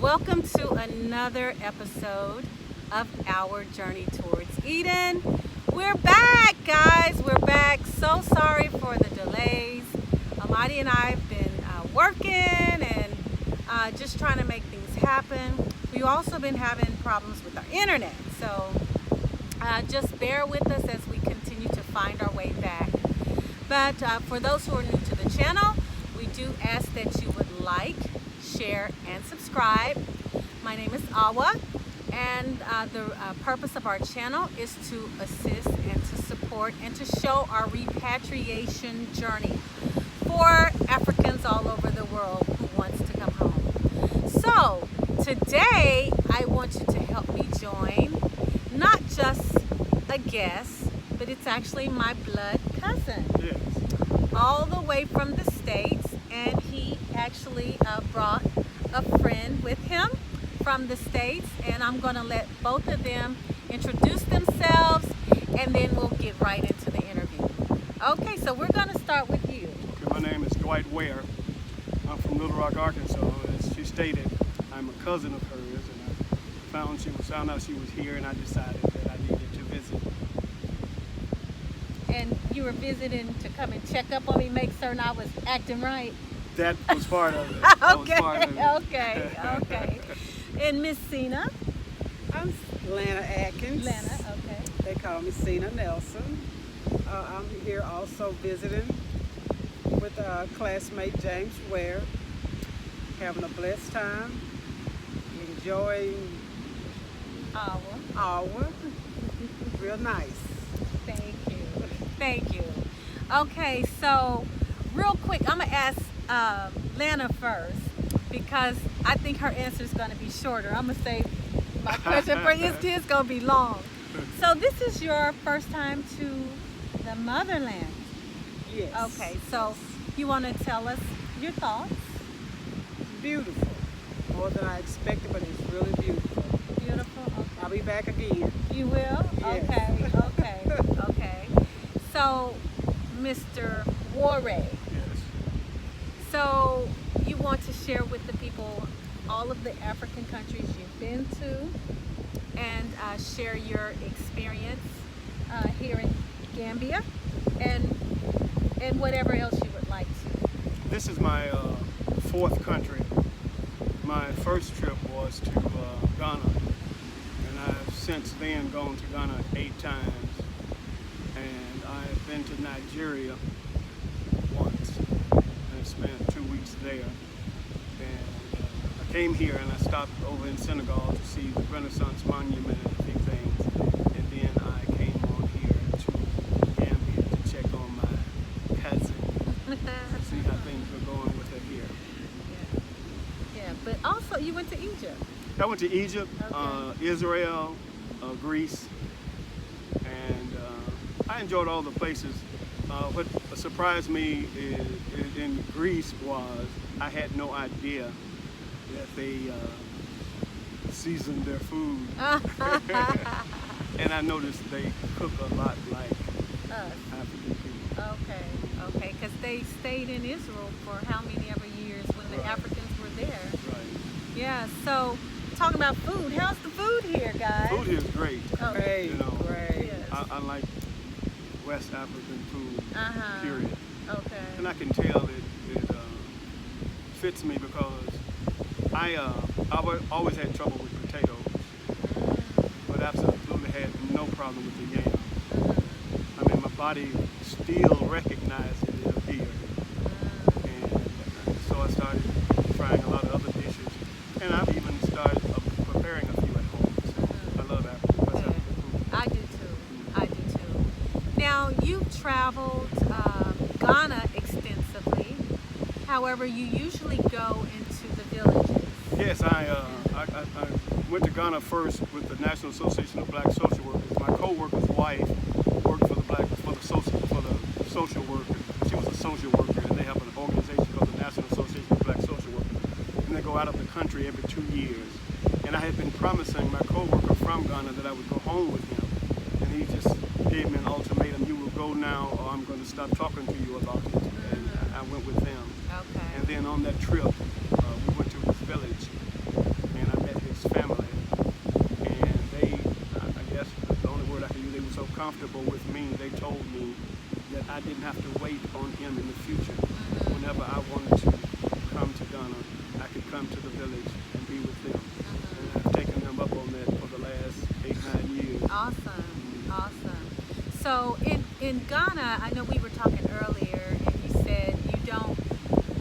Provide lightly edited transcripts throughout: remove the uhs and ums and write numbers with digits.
Welcome to another episode of our journey towards Eden. We're back, guys. We're back. So sorry for the delays. Amadi and I have been working and just trying to make things happen. We've also been having problems with our internet. So just bear with us as we continue to find our way back. But for those who are new to the channel, we do ask that you would like, share, and subscribe. My name is Awa, and the purpose of our channel is to assist and to support and to show our repatriation journey for Africans all over the world who wants to come home. So today I want you to help me join not just a guest, but it's actually my blood cousin. Yes. All the way from the States, and he actually brought a friend with him from the States, and I'm going to let both of them introduce themselves, and then we'll get right into the interview. Okay, so we're going to start with you. Okay, my name is Dwight Ware. I'm from Little Rock, Arkansas. As she stated, I'm a cousin of hers, and I found out she was here, and I decided that I needed to visit. And you were visiting to come and check up on me, make certain I was acting right. That was part of it. Okay. And Miss Cena? I'm Lana Atkins. Lana, okay. They call me Cena Nelson. I'm here also visiting with classmate James Ware, having a blessed time, enjoying our real nice. Thank you. Okay, so real quick, I'm going to ask Lana first because I think her answer is going to be shorter. I'm going to say my question for you is going to be long. So this is your first time to the motherland. Yes. Okay, so you want to tell us your thoughts? Beautiful. More than I expected, but it's really beautiful. Beautiful? Okay. I'll be back again. You will? Yes. Okay. So, Mr. Ware, Yes. so you want to share with the people all of the African countries you've been to and share your experience here in Gambia and whatever else you would like to. This is my fourth country. My first trip was to Ghana, and I've since then gone to Ghana 8 times. And I've been to Nigeria once and spent 2 weeks there. And I came here and I stopped over in Senegal to see the Renaissance Monument and a few things. And then I came on here to Gambia to check on my cousin, to see how things were going with her here. Yeah, but also you went to Egypt. I went to Egypt, Okay. Israel, Greece, and I enjoyed all the places. What surprised me in Greece was I had no idea that they seasoned their food. And I noticed they cook a lot like African people. Okay, because they stayed in Israel for how many ever years when the Right. Africans were there. Right. Yeah, so talking about food, how's the food here, guys? Food here is great. Oh, Great, You know, great. yes. I like West African food, Uh-huh. period. Okay. And I can tell it fits me because I've always had trouble with potatoes, but absolutely had no problem with the yam. I mean, my body still recognizes it up here. And so I started trying a lot of other dishes. And I've even started preparing a few at home. So I love West African food. I do too. Now, you've traveled Ghana extensively. However, you usually go into the villages. Yes, I went to Ghana first with the National Association of Black Social Workers. My co-worker's wife worked for the social workers. She was a social worker, and they have an organization called the National Association of Black Social Workers. And they go out of the country every 2 years. And I had been promising my co-worker from Ghana that I would go home with him. And he just gave me an ultimatum: you will go now, or I'm going to stop talking to you about it. And I went with them. Okay. And then on that trip, we went to his village, comfortable with me, they told me that I didn't have to wait on him in the future. Whenever I wanted to come to Ghana, I could come to the village and be with them. And I've taken them up on that for the last 8-9 years. Awesome, awesome. So in Ghana, I know we were talking earlier, and you said you don't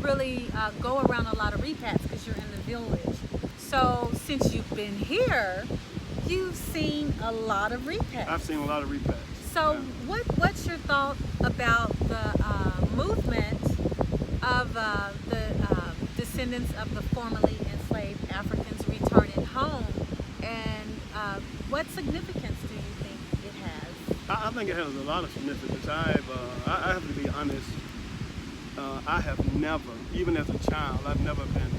really go around a lot of repats because you're in the village. So since you've been here, you've seen a lot of repats. I've seen a lot of repats. So Yeah. what's your thought about the movement of the descendants of the formerly enslaved Africans returning home, and what significance do you think it has? I think it has a lot of significance. I have to be honest. I have never, even as a child, I've never been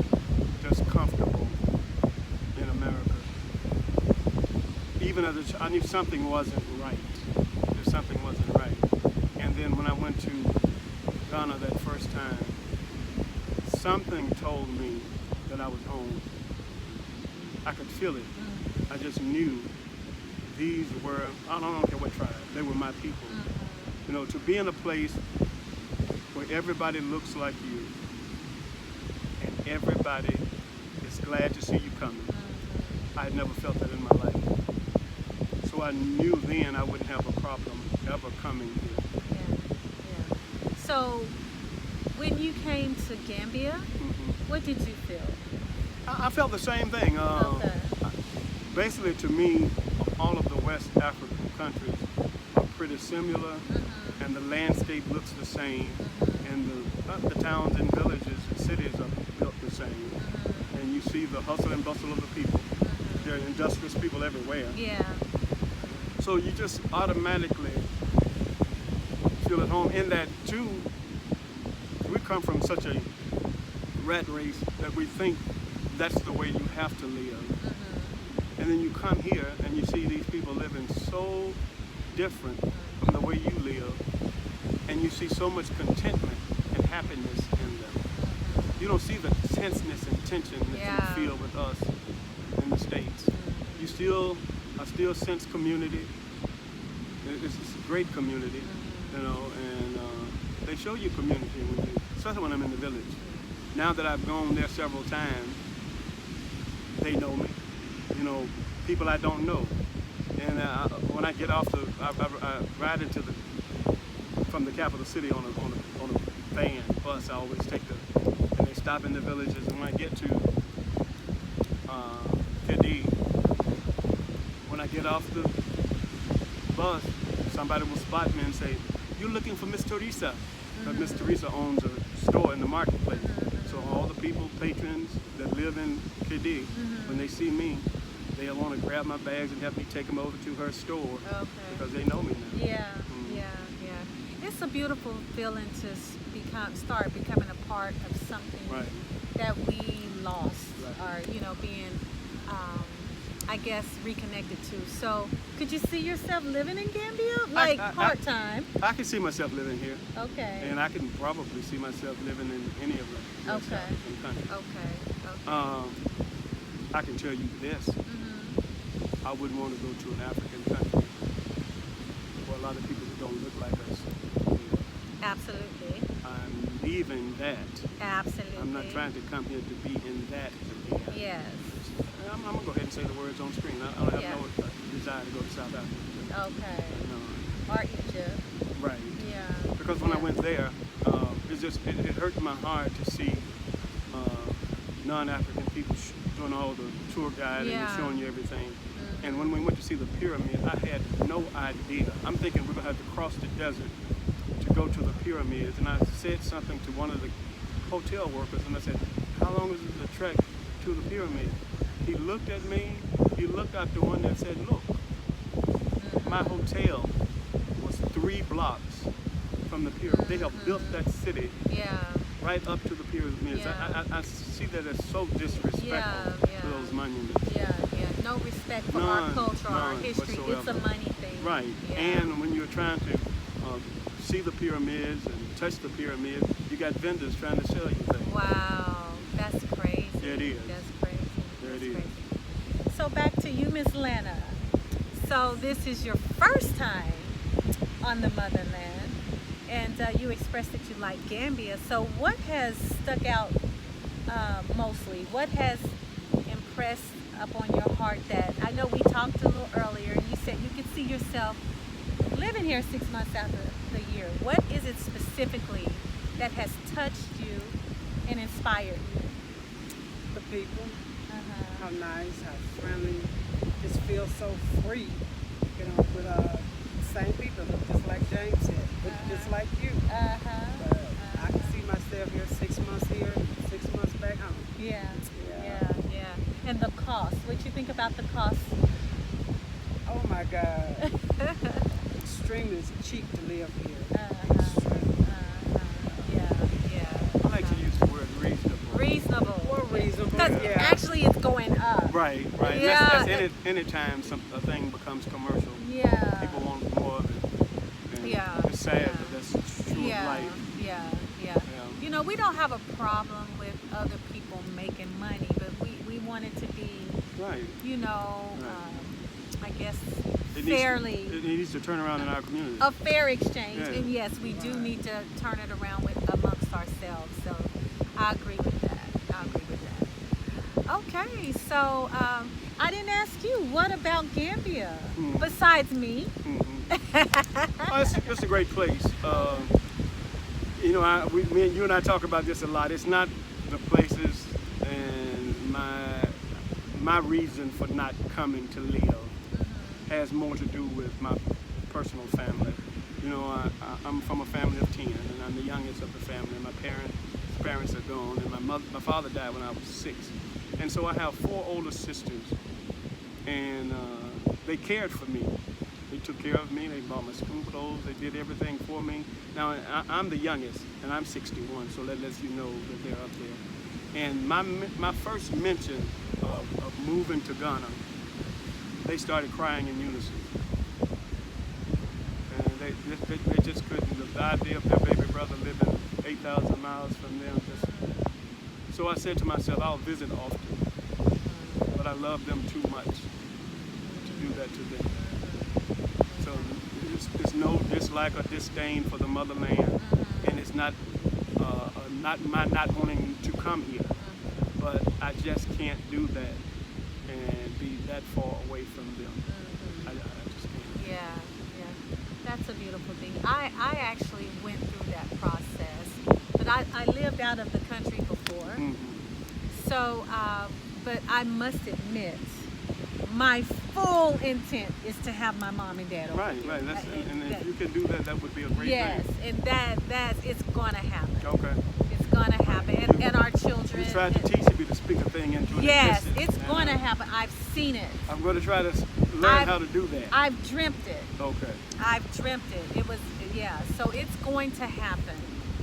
just comfortable in America. Even as a child, I knew something wasn't right. That something wasn't right. And then when I went to Ghana that first time, something told me that I was home. I could feel it. I just knew these were, I don't care what tribe, they were my people. You know, to be in a place where everybody looks like you and everybody is glad to see you coming. I had never felt that in my life. So I knew then I wouldn't have a problem ever coming here. Yeah. So when you came to Gambia, what did you feel? I felt the same thing. Okay. Basically, to me, all of the West African countries are pretty similar, and the landscape looks the same, and the towns and villages and cities are built the same. And you see the hustle and bustle of the people. There are industrious people everywhere. Yeah. So you just automatically feel at home. In that, too, we come from such a rat race that we think that's the way you have to live. And then you come here and you see these people living so different from the way you live, and you see so much contentment and happiness in them. You don't see the tenseness and tension that you feel with us in the States. I still sense community. It's a great community, you know, and they show you community, especially when I'm in the village. Now that I've gone there several times, they know me. You know, people I don't know. And when I get off I ride into from the capital city on a van, bus. I always take and they stop in the villages. And when I get to Kedi, when I get off the bus, somebody will spot me and say, "You're looking for Miss Teresa." But Miss Teresa owns a store in the marketplace. So all the people, patrons that live in Kedi, when they see me, they'll want to grab my bags and help me take them over to her store because they know me now. Yeah. It's a beautiful feeling to start becoming a part of something that we lost, or being, I guess, reconnected to. So, could you see yourself living in Gambia, part time? I can see myself living here. Okay. And I can probably see myself living in any of the West African countries. Okay. I can tell you this. I wouldn't want to go to an African country where a lot of people that don't look like us. Absolutely. I'm leaving that. Absolutely. I'm not trying to come here to be in that again. Yes. I'm going to go ahead and say the words on screen. I don't have no desire to go to South Africa. Okay. No. Or Egypt. Right. Yeah. Because when I went there, it hurt my heart to see non-African people doing all the tour guiding and showing you everything. And when we went to see the pyramid, I had no idea. I'm thinking we're going to have to cross the desert to go to the pyramids. And I said something to one of the hotel workers, and I said, "How long is the trek to the pyramid?" He looked at me, he looked out the window and said, "Look, my hotel was 3 blocks from the pyramid. They have built that city right up to the pyramids." I see that as so disrespectful to those monuments. No respect for our culture, our history. Whatsoever. It's a money thing. Right. And when you're trying to see the pyramids and touch the pyramids, you got vendors trying to sell you things. Wow, that's crazy. Yeah, it is. That's crazy. There it That's is. crazy. So back to you, Miss Lana. So this is your first time on the motherland, and you expressed that you like Gambia. So what has stuck out mostly? What has impressed upon your heart that I know we talked a little earlier, and you said you could see yourself living here 6 months after the year. What is it specifically that has touched you and inspired you? The people, Uh-huh. how nice, how friendly, just feel so free, with same people, look just like James said, look just like you. Uh-huh. I can see myself here 6 months here, 6 months back home. Yeah. Yeah. Yeah. Yeah. And the cost. What you think about the cost? Oh my God, extremely cheap to live here. Uh-huh. Extremely. Yeah. Yeah. I like to use the word reasonable. Reasonable. More reasonable, Because yeah. actually it's going up. Right, right. Yeah. That's any time a thing becomes commercial, Yeah. people want more of it. And Yeah. it's sad, Yeah. but that's true Yeah. of life. Yeah. Yeah. Yeah. You know, we don't have a problem with other people making money, but we want it to be, Right. you know, Right. I guess It fairly. Needs, it needs to turn around in our community. A fair exchange, Yeah. and yes, we do need to turn it around amongst ourselves. So I agree with that. Okay, so I didn't ask you. What about Gambia? Besides me? Oh, it's a great place. You know, me and you and I talk about this a lot. It's not the places and my reason for not coming to live has more to do with my personal family. You know, I'm from a family of 10, and I'm the youngest of the family. My parents are gone, and my father died when I was 6. And so I have 4 older sisters, and they cared for me. They took care of me. They bought my school clothes. They did everything for me. Now, I'm the youngest, and I'm 61, so that lets you know that they're up there. And my first mention of moving to Ghana, they started crying in unison. And they just couldn't. The idea of their baby brother living 8,000 miles from them. So I said to myself, I'll visit often, but I love them too much to do that to them. So it's no dislike or disdain for the motherland, and it's not my not wanting to come here, but I just can't do that and be that far away from them. I just can't. Yeah. That's a beautiful thing. I actually went through that process, but I lived out of the country before. So, but I must admit, my full intent is to have my mom and dad over Right. here. And if you can do that, that would be a great Yes, thing. and that it's gonna happen. Okay. It's gonna happen, and our children. You tried to teach me to speak a thing into an Yes, existence, it's and gonna happen. I've seen it. I'm going to try to learn how to do that. I've dreamt it. Okay. I've dreamt it. It was, yeah. So it's going to happen.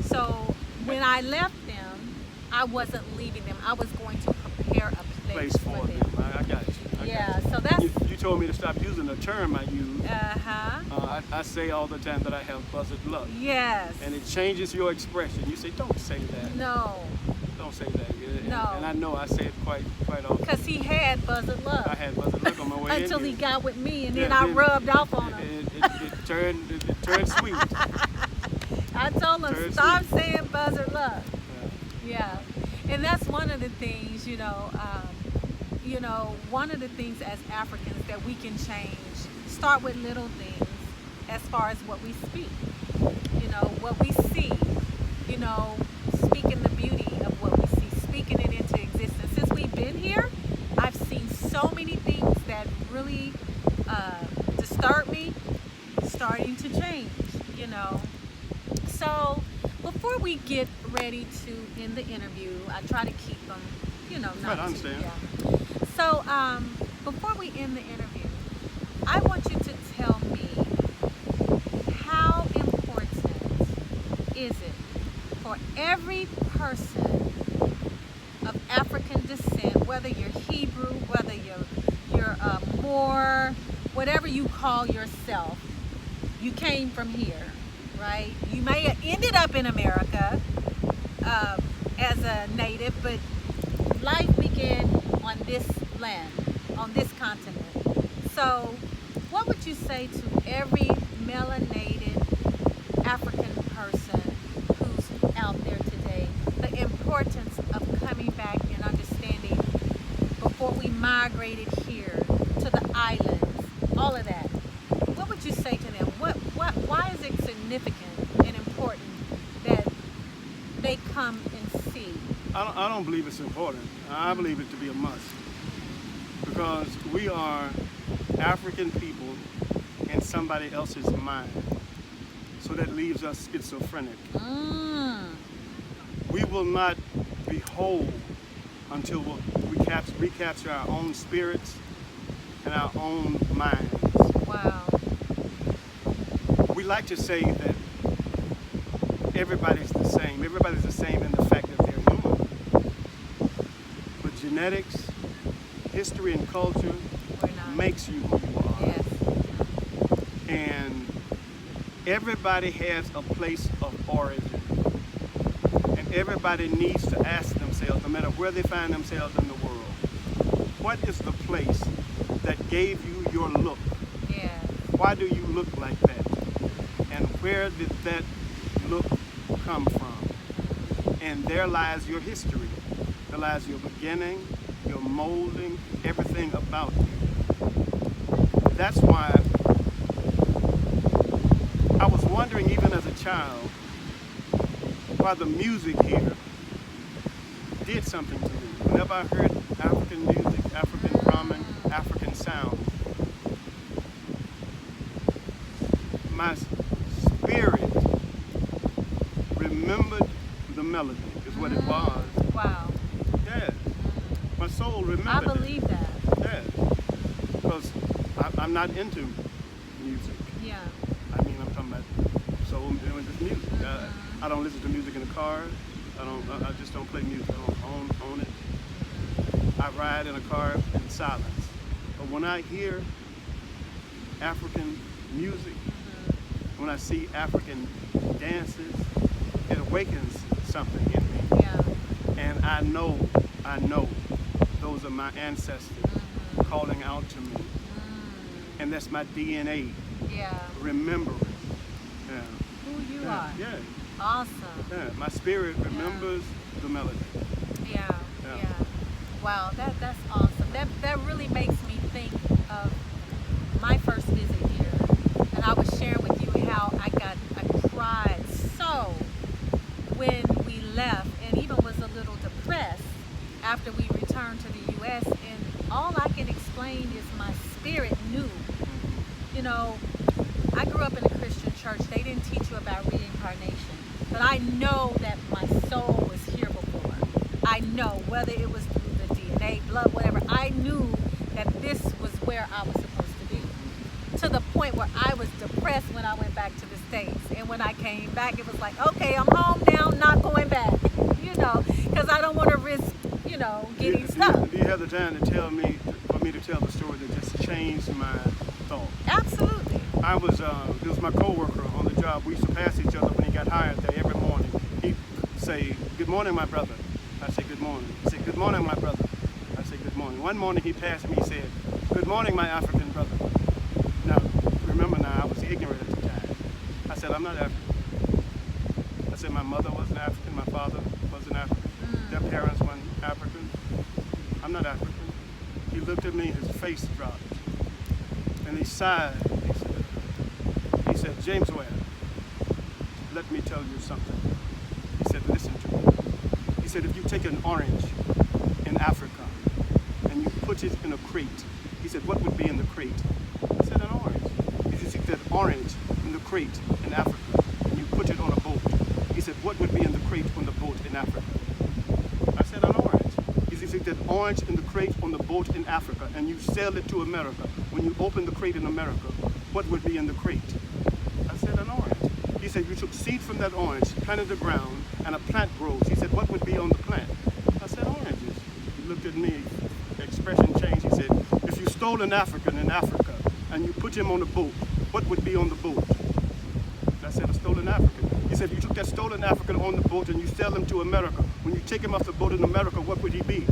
So when I left them, I wasn't leaving them. I was going to prepare a place for them. I got you. Yeah. So that's. You told me to stop using the term I use. I say all the time that I have buzzard luck. Yes. And it changes your expression. You say, don't say that. No. Don't say that. No. And I know I say it quite often. Because he had buzzard luck. I had buzzard luck on my way Until in he here. got with me, and Yeah, then I then rubbed off on him. It turned sweet. I told him, Turned stop sweet. saying buzzard luck. Yeah. And that's one of the things, one of the things as Africans that we can change. Start with little things as far as what we speak, what we see, speaking the beauty of what we see, speaking it into existence. Since we've been here, I've seen so many things that really disturb me starting to change, So before we get ready to end the interview, I try to keep them, not Right, I understand. Yeah. So before we end the interview, I want you to tell me how important is it for every person of African descent, whether you're Hebrew, whether you're Moor, whatever you call yourself, you came from here, right? You may have ended up in America as a native, but life began on this land, on this continent. So what would you say to every melanated African person who's out there today, the importance of coming back and understanding before we migrated here to the islands, all of that. What would you say to them? Why is it significant and important that they come and see? I don't believe it's important. I believe it to be a must. Because we are African people in somebody else's mind. So that leaves us schizophrenic. We will not be whole until we recapture our own spirits and our own minds. Wow. We like to say that everybody's the same. Everybody's the same in the fact that they're human. But genetics, history, and culture makes you who you are. Yes. And everybody has a place of origin. And everybody needs to ask themselves, no matter where they find themselves in the world, what is the place that gave you your look? Yeah. Why do you look like that? And where did that look come from? And there lies your history. There lies your beginning, your molding, everything about you. That's why I was wondering, even as a child, why the music here did something to me. Whenever I heard African music, African drumming, African sound, my spirit remembered the melody, is what it was. Wow. Yeah. My soul remembered I believe that. Yeah. Because I'm not into music. Yeah. I mean, I'm talking about soul and just music. I don't listen to music in the car. I just don't play music. I don't own it. I ride in a car in silence. But when I hear African music, when I see African dances, it awakens something in me. Yeah. And I know those are my ancestors calling out to me. And that's my DNA. Yeah. Remembering. Yeah. Who you Yeah. are. Yeah. Awesome. Yeah. My spirit remembers the melody. Yeah. Yeah. Yeah. Wow, that's awesome. That really makes me think of my first visit here. And I was sharing with you how I cried so when we left, and even was a little depressed after we returned to the US, and all I can explain is my spirit knew. You know, I grew up in a Christian church. They didn't teach you about reincarnation, but I know that my soul was here before. I know, whether it was through the DNA, blood, whatever, I knew that this was where I was supposed to be. To the point where I was depressed when I went back to the States. And when I came back, it was like, okay, I'm home now, not going back. You know, because I don't want to risk, getting stuck. Do you have the time to tell me, for me to tell the story that just changed my thought? Absolutely. It was my coworker on the job. We used to pass each other when he got hired there every morning. He'd say, "Good morning, my brother." I say, "Good morning." He said, "Good morning, my brother." I say, "Good morning." One morning he passed me, he said, "Good morning, my African brother." Now, remember now, I was ignorant at the time. I said, "I'm not African." I said, "My mother wasn't African, my father wasn't African. Their parents weren't African. I'm not African." He looked at me, his face dropped. And he sighed. He said, "James Ware, let me tell you something." He said, "Listen to me." He said, "If you take an orange in Africa and you put it in a crate," he said, "what would be in the crate?" I said, "An orange." If you take that orange in the crate in Africa and you put it on a boat, he said, "what would be in the crate on the boat in Africa?" I said, "An orange." He said, "Take that orange in the crate on the boat in Africa and you sell it to America. When you open the crate in America, what would be in the crate?" I said, "An orange." He said, "You took seed from that orange, planted the ground, and a plant grows." He said, "What would be on the plant?" I said, "Oranges." He looked at me, expression changed. He said, "If you stole an African in Africa and you put him on a boat, what would be on the boat?" I said, "A stolen African." He said, "You took that stolen African on the boat and you sell him to America. When you take him off the boat in America, what would he be?"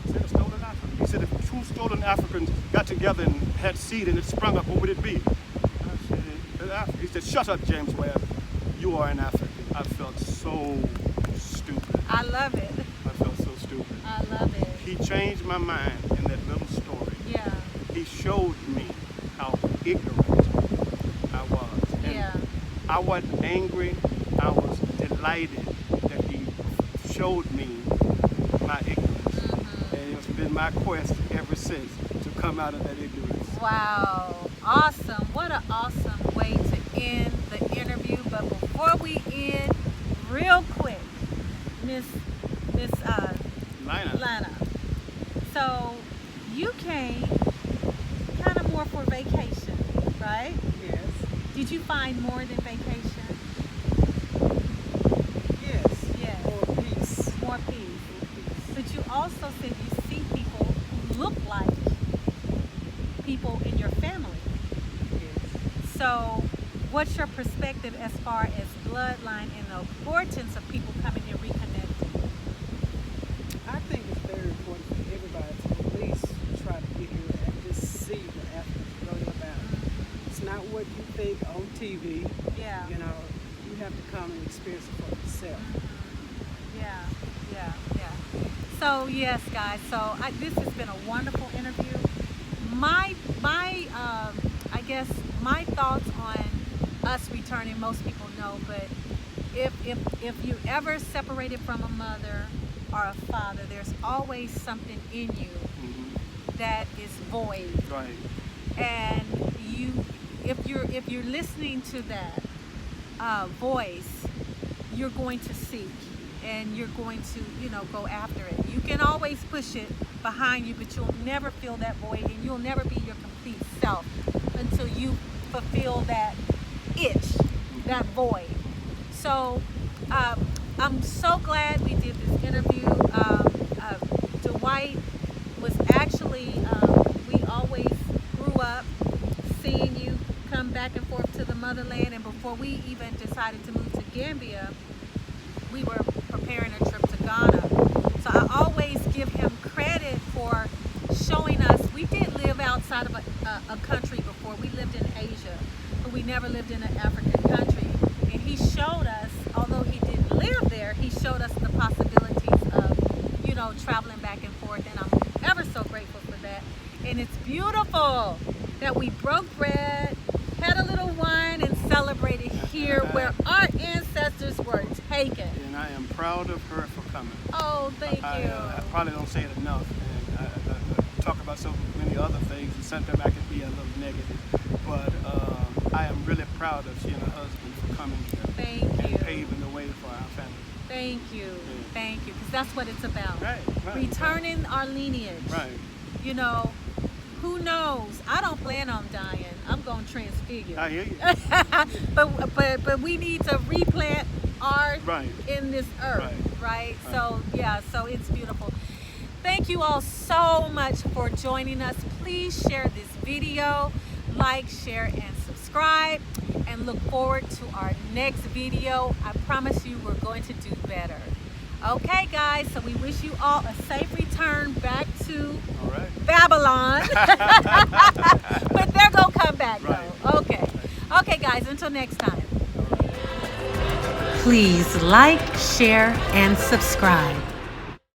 I said, "A stolen African." He said, "If two stolen Africans got together and had seed and it sprung up, what would it be?" I said, in Africa. He said, shut up, James Webb. You are an African. I felt so stupid. I love it. I felt so stupid. I love it. He changed my mind in that little story. Yeah. He showed me how ignorant I was. And Yeah. I wasn't angry. I was delighted that he showed me my ignorance. And it's been my quest ever since to come out of that ignorance. Wow. Awesome. What an awesome way to end the interview. But before we end, real quick, Miss Lana. So you came kind of more for vacation, right? Yes. Did you find more than vacation? Yes. Yes. More peace. More peace. But you also said you see people who look like people in your family. Yes. So what's your perspective as far as bloodline and the importance of people coming and reconnecting? I think it's very important for everybody to at least try to get here and just see what Africa's really about. It's not what you think on TV. Yeah. You know, you have to come and experience it for yourself. Yeah. So yes, guys. So this has been a wonderful interview. I guess my thoughts on us returning. Most people know, but if you ever separated from a mother or a father, there's always something in you that is void. Right. And if you're listening to that voice, you're going to seek and you're going to go after it. You can always push it behind you, but you'll never feel that void, and you'll never be your complete self until you fulfill that itch, that void. So I'm so glad we did this interview. Dwight was actually, we always grew up seeing you come back and forth to the motherland, and before we even decided to move to Gambia, we were preparing a trip to Ghana. So I always give him credit for showing us. We did live outside of a country before. We lived in Asia, but we never lived in an African country. And he showed us, although he didn't live there, he showed us the possibilities of, traveling back and forth. And I'm ever so grateful for that. And it's beautiful that we broke bread, had a little wine, and celebrated here where our ancestors were taken. And I am proud of her for coming. Oh, thank you. I probably don't say it enough. And I talk about so many other things, and sometimes I can be a little negative. But I am really proud of she and her husband for coming here. Thank you. And paving the way for our family. Thank you. Thank you. Because that's what it's about. Right. Returning our lineage. Right. Who knows? I don't plan on dying. I'm going to transfigure. I hear you. but we need to replant art in this earth. Right? So it's beautiful. Thank you all so much for joining us. Please share this video, like, share, and subscribe, and look forward to our next video. I promise you we're going to do better. Okay, guys, so we wish you all a safe return back to Babylon. But they're going to come back, though. Okay, guys, until next time. Please like, share, and subscribe.